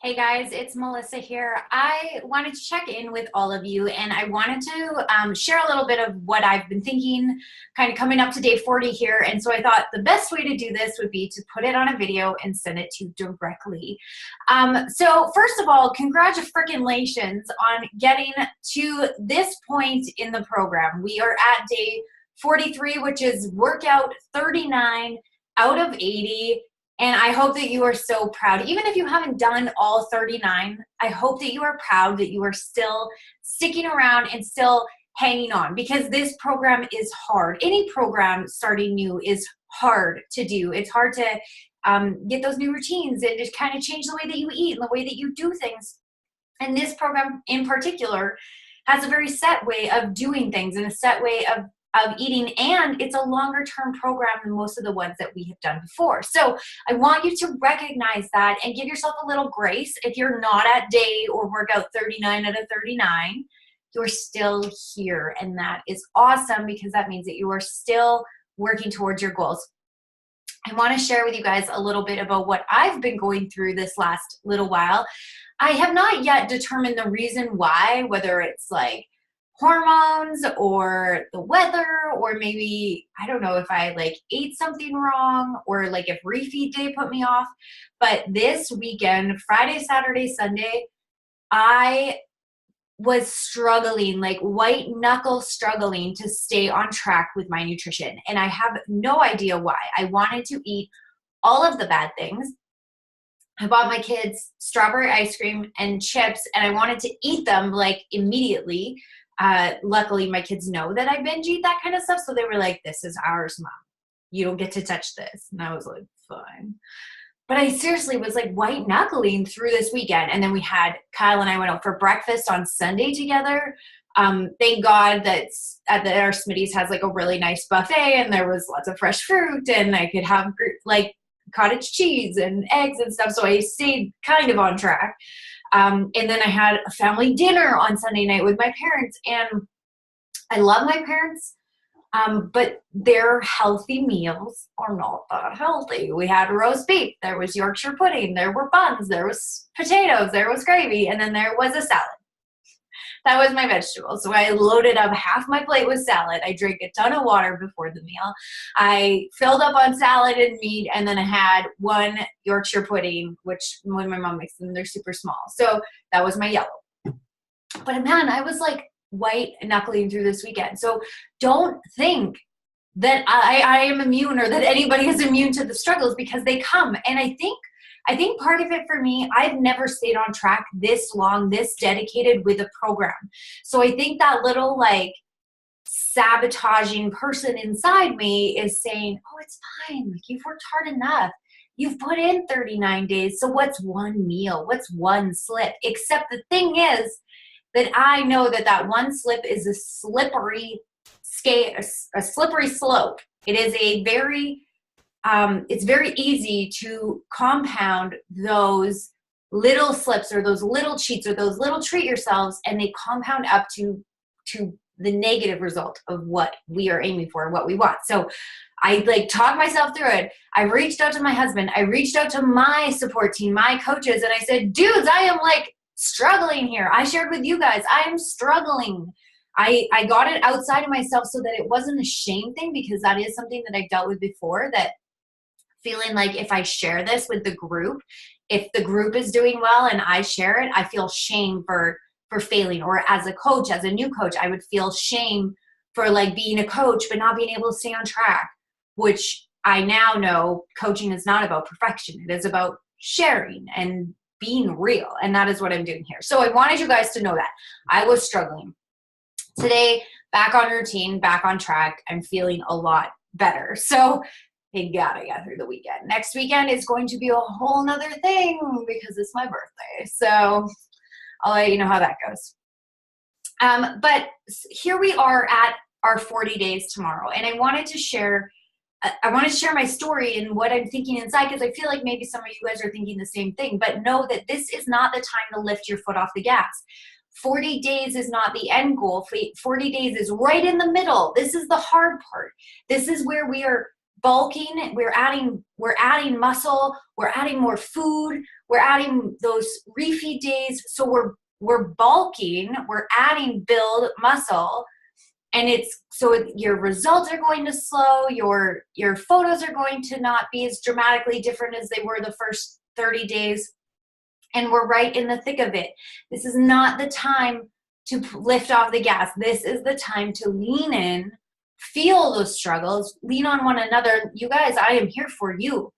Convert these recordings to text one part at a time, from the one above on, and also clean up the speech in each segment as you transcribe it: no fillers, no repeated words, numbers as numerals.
Hey guys, it's Melissa here. I wanted to check in with all of you and I wanted to share a little bit of what I've been thinking kind of coming up to day 40 here. And so I thought the best way to do this would be to put it on a video and send it to you directly. So first of all, congratulations on getting to this point in the program. We are at day 43, which is workout 39 out of 80. And I hope that you are so proud. Even if you haven't done all 39, I hope that you are proud that you are still sticking around and still hanging on, because this program is hard. Any program starting new is hard to do. It's hard to get those new routines and just kind of change the way that you eat and the way that you do things. And this program in particular has a very set way of doing things and a set way of eating, and it's a longer term program than most of the ones that we have done before. So I want you to recognize that and give yourself a little grace. If you're not at day or workout 39 out of 39, you're still here, and that is awesome because that means that you are still working towards your goals. I want to share with you guys a little bit about what I've been going through this last little while. I have not yet determined the reason why, whether it's like hormones or the weather, or maybe, I don't know, if I like ate something wrong, or like if refeed day put me off. But this weekend, Friday, Saturday, Sunday, I was struggling, like white knuckle struggling to stay on track with my nutrition. And I have no idea why. I wanted to eat all of the bad things. I bought my kids strawberry ice cream and chips, and I wanted to eat them like immediately. Luckily, my kids know that I binge eat that kind of stuff, so they were like, "This is ours, Mom. You don't get to touch this." And I was like, "Fine." But I seriously was like white knuckling through this weekend. And then we had, Kyle and I went out for breakfast on Sunday together. Thank God that our Smitty's has like a really nice buffet, and there was lots of fresh fruit, and I could have like cottage cheese and eggs and stuff. So I stayed kind of on track. And then I had a family dinner on Sunday night with my parents, and I love my parents, but their healthy meals are not that healthy. We had roast beef, there was Yorkshire pudding, there were buns, there was potatoes, there was gravy, and then there was a salad. That was my vegetables. So I loaded up half my plate with salad. I drank a ton of water before the meal. I filled up on salad and meat, and then I had one Yorkshire pudding, which when my mom makes them, they're super small. So that was my yellow. But man, I was like white knuckling through this weekend. So don't think that I am immune, or that anybody is immune to the struggles, because they come. And I think part of it for me, I've never stayed on track this long, this dedicated with a program. So I think that little like sabotaging person inside me is saying, "Oh, it's fine. Like, you've worked hard enough. You've put in 39 days. So what's one meal? What's one slip?" Except the thing is that I know that one slip is a slippery slope. It is a very it's very easy to compound those little slips, or those little cheats, or those little treat yourselves, and they compound up to the negative result of what we are aiming for, what we want. So I like talked myself through it. I reached out to my husband. I reached out to my support team, my coaches, and I said, "Dudes, I am like struggling here." I shared with you guys, I am struggling. I got it outside of myself so that it wasn't a shame thing, because that is something that I've dealt with before, that feeling like if I share this with the group, if the group is doing well and I share it, I feel shame for failing. Or as a coach, as a new coach, I would feel shame for like being a coach but not being able to stay on track, which I now know coaching is not about perfection. It is about sharing and being real. And that is what I'm doing here. So I wanted you guys to know that I was struggling. Today, back on routine, back on track. I'm feeling a lot better. So they gotta get through the weekend. Next weekend is going to be a whole nother thing because it's my birthday. So I'll let you know how that goes. But here we are at our 40 days tomorrow. And I wanted to share my story and what I'm thinking inside, because I feel like maybe some of you guys are thinking the same thing. But know that this is not the time to lift your foot off the gas. 40 days is not the end goal. 40 days is right in the middle. This is the hard part. This is where we are bulking, we're adding muscle, we're adding more food, We're adding those refeed days. So we're bulking, we're adding build muscle, and your results are going to slow, your photos are going to not be as dramatically different as they were the first 30 days. And we're right in the thick of it. This is not the time to lift off the gas. This is the time to lean in, feel those struggles, lean on one another. You guys, I am here for you.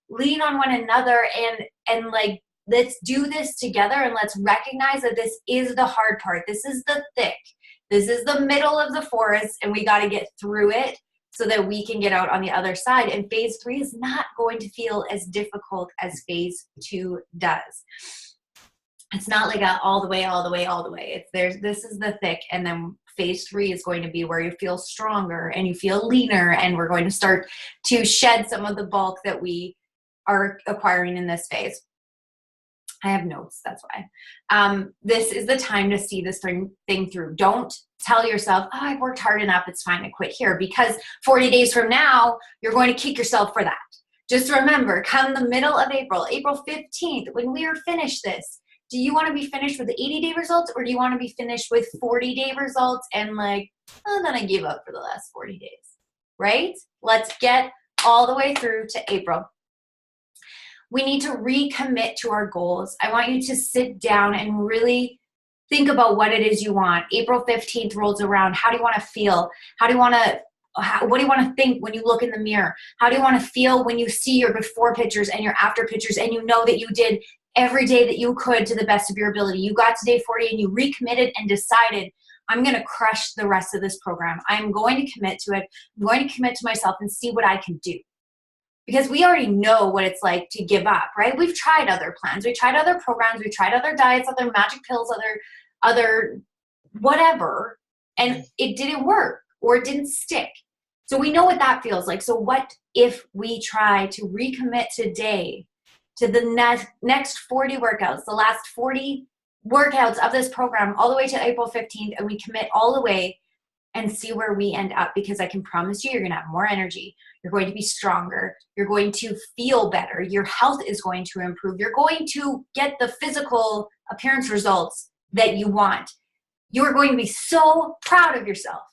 Lean on one another and like, let's do this together, and let's recognize that this is the hard part. This is the thick. This is the middle of the forest, and we got to get through it so that we can get out on the other side. And phase 3 is not going to feel as difficult as phase 2 does. It's not like all the way, all the way, all the way. This is the thick, and then phase 3 is going to be where you feel stronger and you feel leaner, and we're going to start to shed some of the bulk that we are acquiring in this phase. I have notes, that's why. This is the time to see this thing through. Don't tell yourself, oh, I've worked hard enough, it's fine to quit here, because 40 days from now, you're going to kick yourself for that. Just remember, come the middle of April, April 15th, when we are finished this, do you want to be finished with the 80-day results, or do you want to be finished with 40-day results and like, oh, then I gave up for the last 40 days, right? Let's get all the way through to April. We need to recommit to our goals. I want you to sit down and really think about what it is you want. April 15th rolls around. How do you want to feel? What do you want to think when you look in the mirror? How do you want to feel when you see your before pictures and your after pictures, and you know that you did every day that you could to the best of your ability? You got to day 40 and you recommitted and decided, I'm going to crush the rest of this program. I'm going to commit to it. I'm going to commit to myself and see what I can do. Because we already know what it's like to give up, right? We've tried other plans. We tried other programs. We tried other diets, other magic pills, other whatever, and it didn't work or it didn't stick. So we know what that feels like. So what if we try to recommit today to the next 40 workouts, the last 40 workouts of this program, all the way to April 15th, and we commit all the way and see where we end up? Because I can promise you, you're going to have more energy. You're going to be stronger. You're going to feel better. Your health is going to improve. You're going to get the physical appearance results that you want. You're going to be so proud of yourself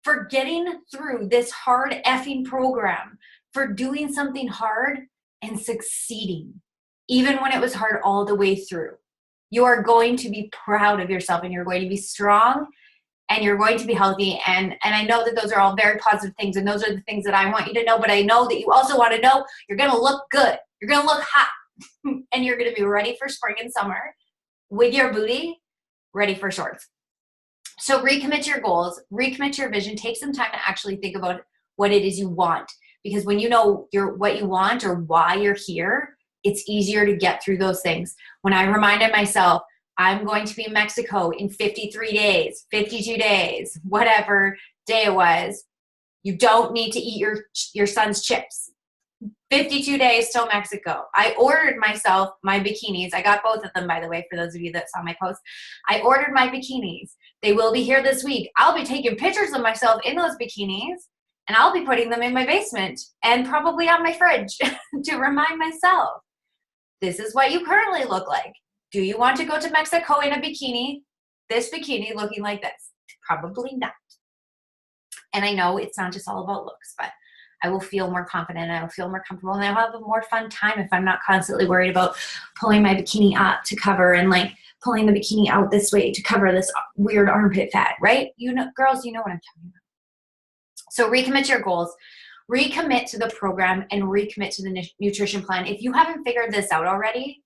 for getting through this hard effing program, for doing something hard and succeeding, even when it was hard all the way through. You are going to be proud of yourself, and you're going to be strong, and you're going to be healthy. And I know that those are all very positive things, and those are the things that I want you to know, but I know that you also want to know you're going to look good. You're going to look hot, and you're going to be ready for spring and summer with your booty ready for shorts. So recommit to your goals, recommit to your vision, take some time to actually think about what it is you want. Because when you know what you want or why you're here, it's easier to get through those things. When I reminded myself, I'm going to be in Mexico in 53 days, 52 days, whatever day it was, you don't need to eat your son's chips. 52 days till Mexico. I ordered myself my bikinis. I got both of them, by the way, for those of you that saw my post. I ordered my bikinis. They will be here this week. I'll be taking pictures of myself in those bikinis, and I'll be putting them in my basement and probably on my fridge to remind myself, this is what you currently look like. Do you want to go to Mexico in a bikini? This bikini looking like this? Probably not. And I know it's not just all about looks, but I will feel more confident, I will feel more comfortable, and I'll have a more fun time if I'm not constantly worried about pulling my bikini up to cover and like pulling the bikini out this way to cover this weird armpit fat, right? You know, girls, you know what I'm talking about. So recommit to your goals, recommit to the program, and recommit to the nutrition plan. If you haven't figured this out already,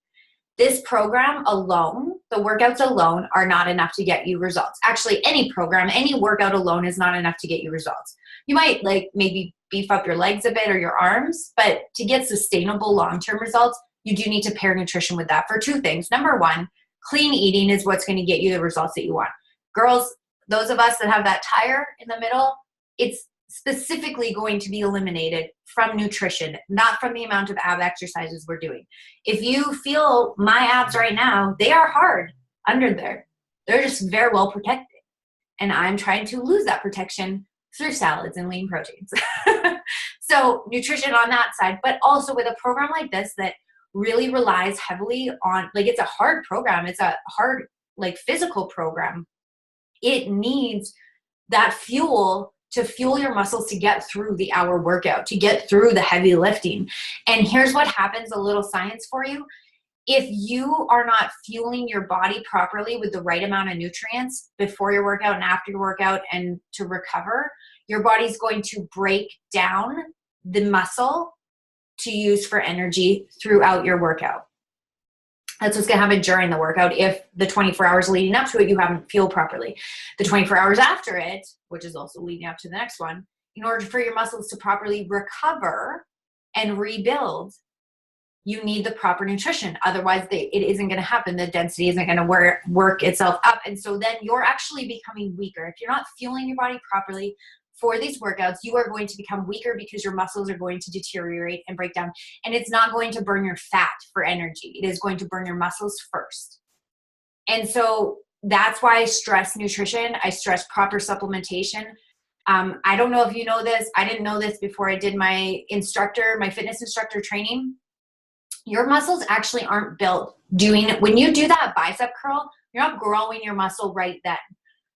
this program alone, the workouts alone, are not enough to get you results. Actually, any program, any workout alone is not enough to get you results. You might like maybe beef up your legs a bit or your arms, but to get sustainable long-term results, you do need to pair nutrition with that for two things. Number one, clean eating is what's going to get you the results that you want. Girls, those of us that have that tire in the middle, it's specifically going to be eliminated from nutrition, not from the amount of ab exercises we're doing. If you feel my abs right now, they are hard under there. They're just very well protected. And I'm trying to lose that protection through salads and lean proteins. So nutrition on that side, but also with a program like this that really relies heavily on, like, it's a hard program. It's a hard, like, physical program. It needs that fuel to fuel your muscles to get through the hour workout, to get through the heavy lifting. And here's what happens, a little science for you. If you are not fueling your body properly with the right amount of nutrients before your workout and after your workout and to recover, your body's going to break down the muscle to use for energy throughout your workout. That's what's going to happen during the workout if the 24 hours leading up to it, you haven't fueled properly. The 24 hours after it, which is also leading up to the next one, in order for your muscles to properly recover and rebuild, you need the proper nutrition. Otherwise, it isn't going to happen. The density isn't going to work itself up. And so then you're actually becoming weaker. If you're not fueling your body properly for these workouts, you are going to become weaker because your muscles are going to deteriorate and break down. And it's not going to burn your fat for energy. It is going to burn your muscles first. And so that's why I stress nutrition. I stress proper supplementation. I don't know if you know this. I didn't know this before I did my fitness instructor training. Your muscles actually aren't built when you do that bicep curl, you're not growing your muscle right then.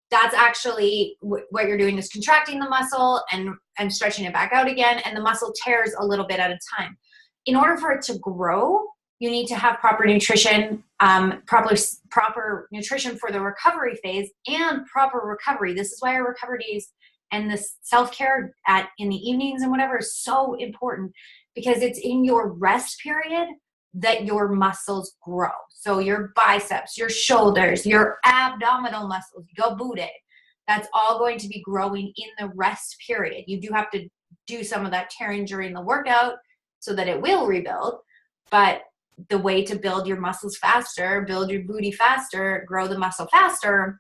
That's actually what you're doing is contracting the muscle and stretching it back out again, and the muscle tears a little bit at a time. In order for it to grow, you need to have proper nutrition, proper nutrition for the recovery phase and proper recovery. This is why our recovery days and the self-care in the evenings and whatever is so important, because it's in your rest period that your muscles grow. So your biceps, your shoulders, your abdominal muscles, your booty, that's all going to be growing in the rest period. You do have to do some of that tearing during the workout so that it will rebuild. But the way to build your muscles faster, build your booty faster, grow the muscle faster,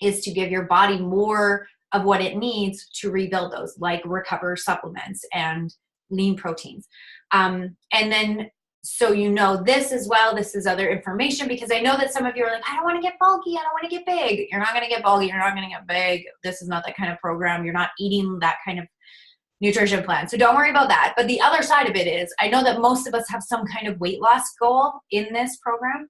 is to give your body more of what it needs to rebuild those, like recover supplements and lean proteins. And then, so you know this as well, this is other information, because I know that some of you are like, I don't want to get bulky, I don't want to get big. You're not going to get bulky, you're not going to get big. This is not that kind of program. You're not eating that kind of nutrition plan. So don't worry about that. But the other side of it is, I know that most of us have some kind of weight loss goal in this program.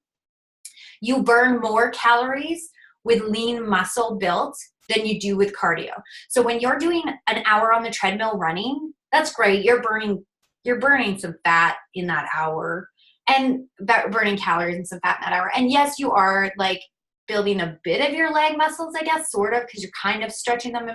You burn more calories with lean muscle built than you do with cardio. So when you're doing an hour on the treadmill running, that's great. You're burning some fat in that hour, and burning calories and some fat in that hour. And yes, you are like building a bit of your leg muscles, I guess, sort of, because you're kind of stretching them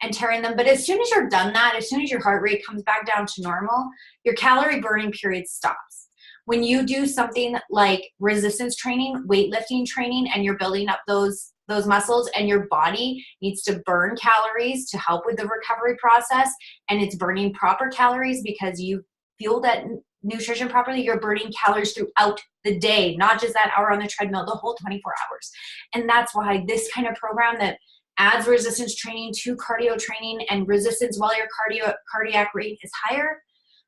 and tearing them. But as soon as you're done that, as soon as your heart rate comes back down to normal, your calorie burning period stops. When you do something like resistance training, weightlifting training, and you're building up those muscles, and your body needs to burn calories to help with the recovery process, and it's burning proper calories because you fuel that nutrition properly, you're burning calories throughout the day, not just that hour on the treadmill, the whole 24 hours. And that's why this kind of program that adds resistance training to cardio training, and resistance while your cardiac rate is higher,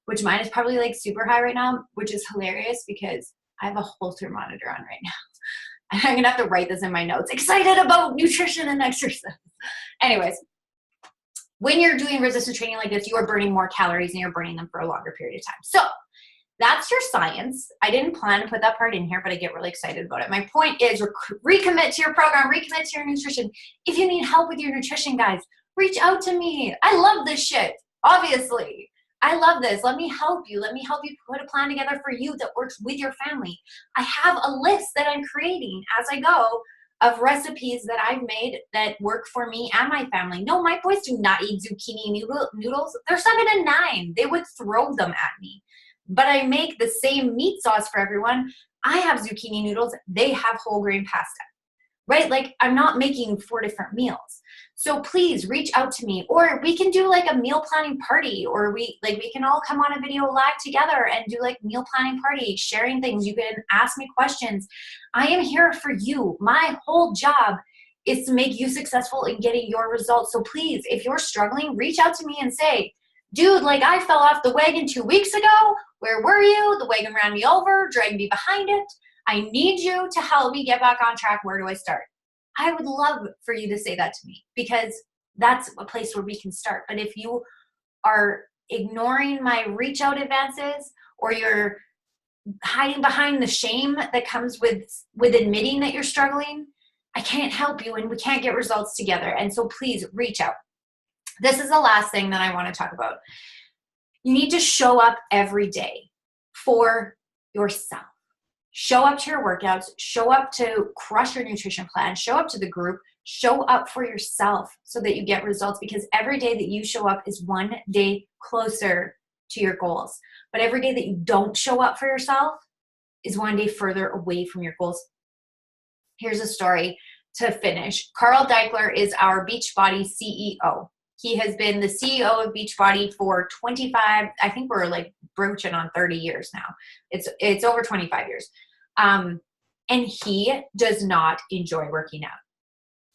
which mine is probably like super high right now, which is hilarious because I have a Holter monitor on right now. I'm going to have to write this in my notes. Excited about nutrition and exercise. Anyways, when you're doing resistance training like this, you are burning more calories and you're burning them for a longer period of time. So that's your science. I didn't plan to put that part in here, but I get really excited about it. My point is recommit to your program, recommit to your nutrition. If you need help with your nutrition, guys, reach out to me. I love this shit, obviously. I love this. Let me help you. Let me help you put a plan together for you that works with your family. I have a list that I'm creating as I go of recipes that I've made that work for me and my family. No, my boys do not eat zucchini noodles. They're 7 and 9. They would throw them at me. But I make the same meat sauce for everyone. I have zucchini noodles. They have whole grain pasta, right? Like, I'm not making 4 different meals. So please reach out to me, or we can do like a meal planning party, or we can all come on a video live together and do like meal planning party, sharing things. You can ask me questions. I am here for you. My whole job is to make you successful in getting your results. So please, if you're struggling, reach out to me and say, dude, like, I fell off the wagon 2 weeks ago. Where were you? The wagon ran me over, dragged me behind it. I need you to help me get back on track. Where do I start? I would love for you to say that to me, because that's a place where we can start. But if you are ignoring my reach out advances, or you're hiding behind the shame that comes with admitting that you're struggling, I can't help you and we can't get results together. And so please reach out. This is the last thing that I want to talk about. You need to show up every day for yourself. Show up to your workouts, show up to crush your nutrition plan, show up to the group, show up for yourself so that you get results, because every day that you show up is one day closer to your goals. But every day that you don't show up for yourself is one day further away from your goals. Here's a story to finish. Carl Daikeler is our Beachbody CEO. He has been the CEO of Beachbody for 25, I think we're like broaching on 30 years now. It's over 25 years. And he does not enjoy working out.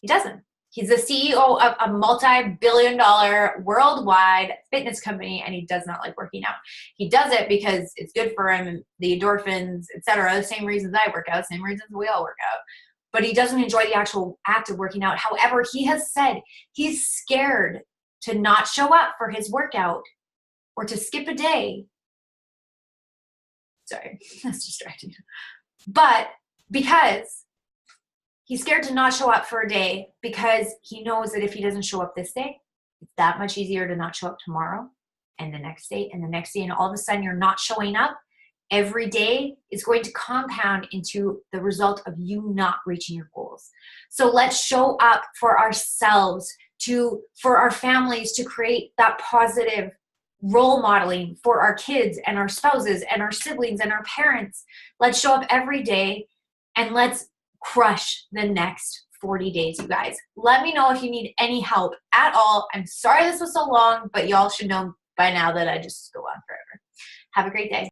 He doesn't. He's the CEO of a multi-billion-dollar worldwide fitness company, and he does not like working out. He does it because it's good for him, the endorphins, etc. The same reasons I work out, same reasons we all work out. But he doesn't enjoy the actual act of working out. However, he has said he's scared to not show up for his workout or to skip a day. Sorry, that's distracting. But because he's scared to not show up for a day, because he knows that if he doesn't show up this day, it's that much easier to not show up tomorrow and the next day and the next day. And all of a sudden you're not showing up. Every day is going to compound into the result of you not reaching your goals. So let's show up for ourselves, for our families, to create that positive role modeling for our kids and our spouses and our siblings and our parents. Let's show up every day and let's crush the next 40 days, you guys. Let me know if you need any help at all. I'm sorry this was so long, but y'all should know by now that I just go on forever. Have a great day.